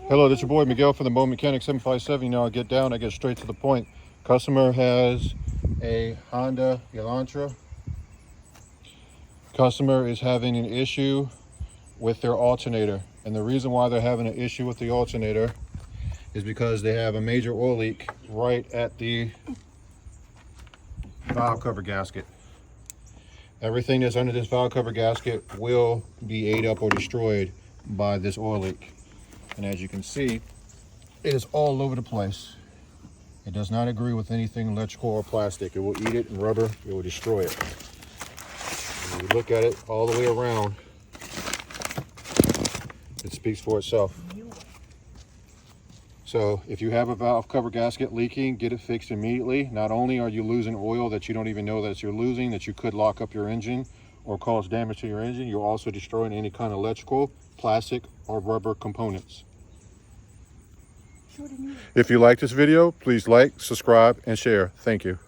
Hello, this is your boy Miguel from the Mechanic 757. You know, I get down, I get straight to the point. Customer has a Honda Elantra. Customer is having an issue with their alternator. And the reason why they're having an issue with the alternator is because they have a major oil leak right at the valve cover gasket. Everything that's under this valve cover gasket will be ate up or destroyed by this oil leak. And as you can see, it is all over the place. It does not agree with anything electrical or plastic. It will eat it, and rubber, it will destroy it. When you look at it all the way around, it speaks for itself. So if you have a valve cover gasket leaking, get it fixed immediately. Not only are you losing oil that you don't even know that you're losing, that you could lock up your engine or cause damage to your engine, you're also destroying any kind of electrical, plastic, or rubber components. If you like this video, please like, subscribe, and share. Thank you.